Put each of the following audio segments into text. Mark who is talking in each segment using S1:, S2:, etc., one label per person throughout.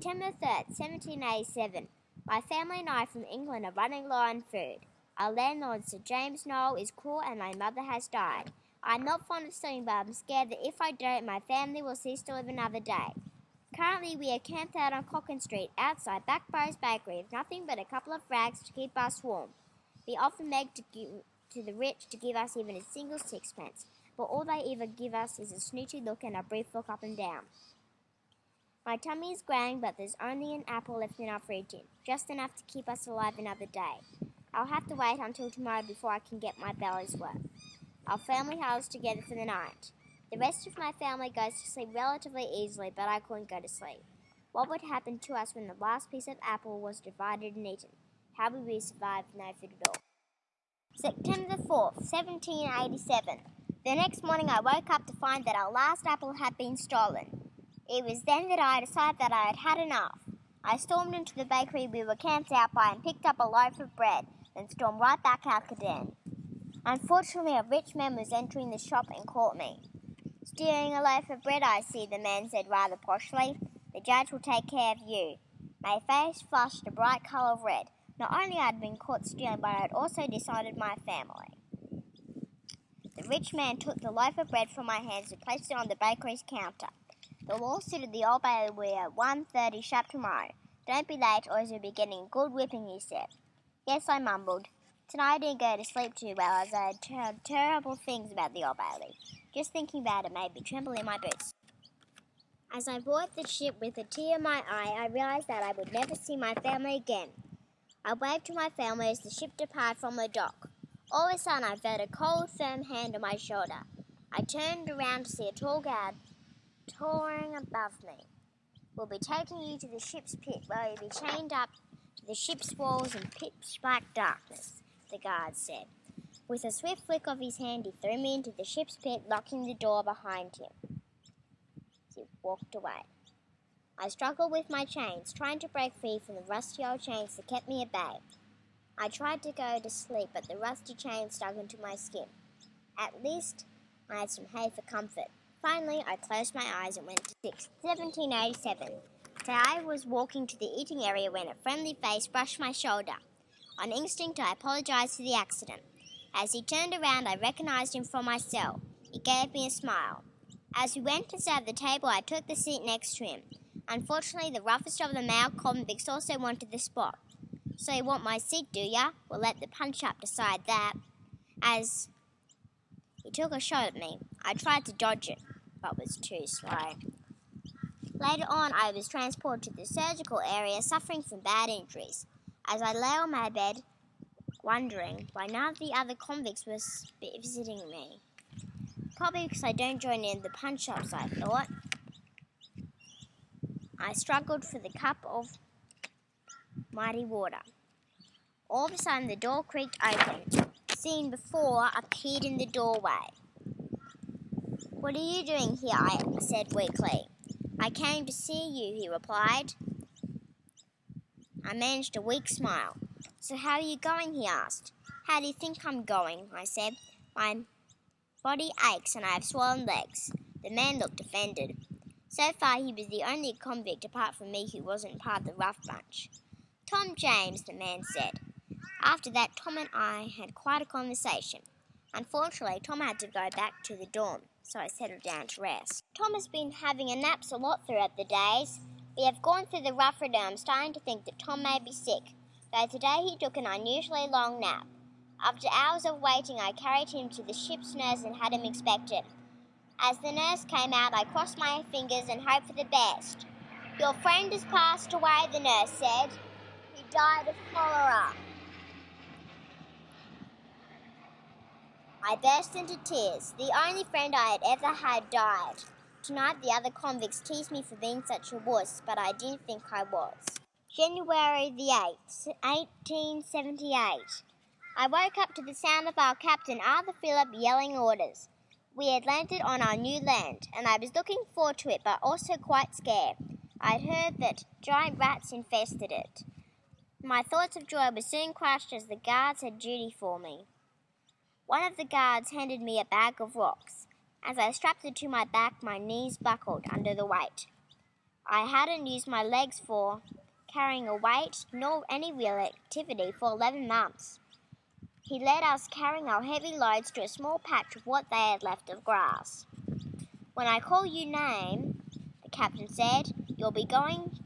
S1: September 3rd, 1787. My family and I from England are running low on food. Our landlord, Sir James Noel, is cruel and my mother has died. I'm not fond of sewing, but I'm scared that if I don't, my family will cease to live another day. Currently, we are camped out on Cochrane Street, outside Backborough's Bakery, with nothing but a couple of rags to keep us warm. We often beg to the rich to give us even a single sixpence, but all they ever give us is a snooty look and a brief look up and down. My tummy is growling, but there's only an apple left in our fridge, just enough to keep us alive another day. I'll have to wait until tomorrow before I can get my belly's worth. Our family huddles together for the night. The rest of my family goes to sleep relatively easily, but I couldn't go to sleep. What would happen to us when the last piece of apple was divided and eaten? How would we survive with no food at all? September 4th, 1787. The next morning I woke up to find that our last apple had been stolen. It was then that I decided that I had had enough. I stormed into the bakery we were camped out by and picked up a loaf of bread, then stormed right back out again. Unfortunately, a rich man was entering the shop and caught me. "Stealing a loaf of bread, I see," the man said rather poshly. "The judge will take care of you." My face flushed a bright colour of red. Not only had I been caught stealing, but I had also dishonoured my family. The rich man took the loaf of bread from my hands and placed it on the bakery's counter. "The lawsuit at the Old Bailey will be at 1:30 sharp tomorrow. Don't be late, or you'll be getting a good whipping," he said. "Yes," I mumbled. Tonight I didn't go to sleep too well, as I had heard terrible things about the Old Bailey. Just thinking about it made me tremble in my boots. As I boarded the ship with a tear in my eye, I realised that I would never see my family again. I waved to my family as the ship departed from the dock. All of a sudden I felt a cold, firm hand on my shoulder. I turned around to see a tall guard towering above me. "We'll be taking you to the ship's pit, where you'll be chained up to the ship's walls in pitch-black darkness," the guard said. With a swift flick of his hand, he threw me into the ship's pit, locking the door behind him. He walked away. I struggled with my chains, trying to break free from the rusty old chains that kept me at bay. I tried to go to sleep, but the rusty chains stuck into my skin. At least I had some hay for comfort. Finally, I closed my eyes and went to sleep. 1787. Today I was walking to the eating area when a friendly face brushed my shoulder. On instinct, I apologised for the accident. As he turned around, I recognised him from my cell. He gave me a smile. As we went to set the table, I took the seat next to him. Unfortunately, the roughest of the male convicts also wanted the spot. "So you want my seat, do ya? We'll let the punch-up decide that." As he took a shot at me, I tried to dodge it, but was too slow. Later on, I was transported to the surgical area, suffering from bad injuries. As I lay on my bed, wondering why none of the other convicts was visiting me. Probably because I don't join in the punch-ups, I thought. I struggled for the cup of mighty water. All of a sudden, the door creaked open. Seen before appeared in the doorway. "What are you doing here?" I said weakly. "I came to see you," he replied. I managed a weak smile. "So how are you going?" he asked. "How do you think I'm going?" I said. "My body aches and I have swollen legs." The man looked offended. So far he was the only convict apart from me who wasn't part of the rough bunch. "Tom James," the man said. After that, Tom and I had quite a conversation. Unfortunately, Tom had to go back to the dorm, so I settled down to rest. Tom has been having a naps a lot throughout the days. We have gone through the rough and I'm starting to think that Tom may be sick, though today he took an unusually long nap. After hours of waiting, I carried him to the ship's nurse and had him inspected. As the nurse came out, I crossed my fingers and hoped for the best. "Your friend has passed away," the nurse said. "He died of cholera." I burst into tears. The only friend I had ever had died. Tonight the other convicts teased me for being such a wuss, but I didn't think I was. January the 8th, 1878. I woke up to the sound of our captain, Arthur Phillip, yelling orders. We had landed on our new land, and I was looking forward to it, but also quite scared. I had heard that giant rats infested it. My thoughts of joy were soon crushed as the guards had duty for me. One of the guards handed me a bag of rocks. As I strapped it to my back, my knees buckled under the weight. I hadn't used my legs for carrying a weight nor any real activity for 11 months. He led us carrying our heavy loads to a small patch of what they had left of grass. When I call you name, the captain said, you'll be going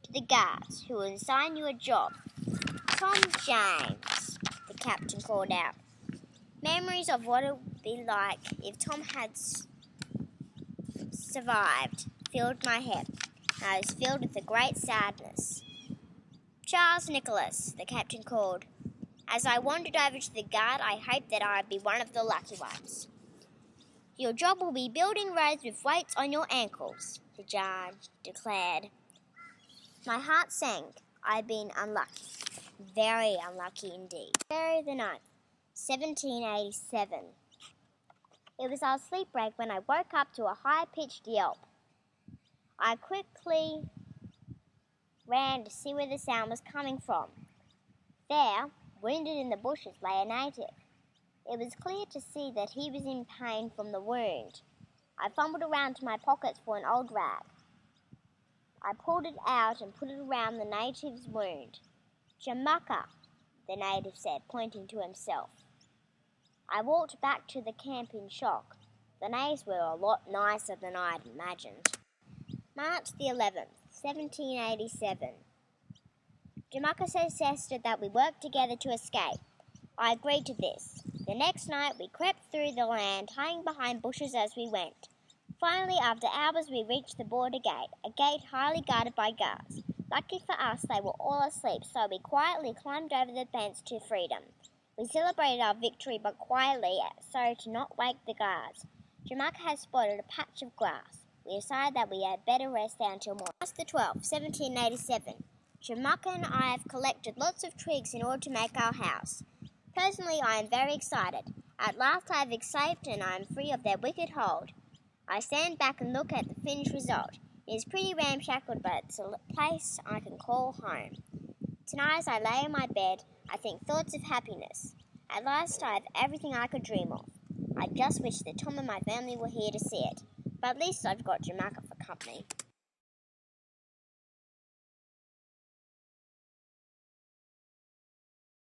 S1: to the guards, who will assign you a job. Tom James, the captain called out. Memories of what it would be like if Tom had survived filled my head, and I was filled with a great sadness. Charles Nicholas, the captain called. As I wandered over to the guard, I hoped that I would be one of the lucky ones. Your job will be building roads with weights on your ankles, the judge declared. My heart sank. I had been unlucky. Very unlucky indeed. February the 9th, 1787. It was our sleep break when I woke up to a high-pitched yelp. I quickly ran to see where the sound was coming from. There, wounded in the bushes, lay a native. It was clear to see that he was in pain from the wound. I fumbled around to my pockets for an old rag. I pulled it out and put it around the native's wound. Jamaica, the native said, pointing to himself. I walked back to the camp in shock. The natives were a lot nicer than I had imagined. March the 11th, 1787. Jamaica suggested that we work together to escape. I agreed to this. The next night we crept through the land, hiding behind bushes as we went. Finally, after hours, we reached the border gate, a gate highly guarded by guards. Lucky for us, they were all asleep, so we quietly climbed over the fence to freedom. We celebrated our victory, but quietly, so to not wake the guards. Jamaica had spotted a patch of grass. We decided that we had better rest there until morning. March the 12th, 1787. Jamaica and I have collected lots of twigs in order to make our house. Personally, I am very excited. At last I have escaped and I am free of their wicked hold. I stand back and look at the finished result. It is pretty ramshackle, but it's a place I can call home. Tonight as I lay in my bed, I think thoughts of happiness. At last I have everything I could dream of. I just wish that Tom and my family were here to see it. But at least I've got Jamaica for company.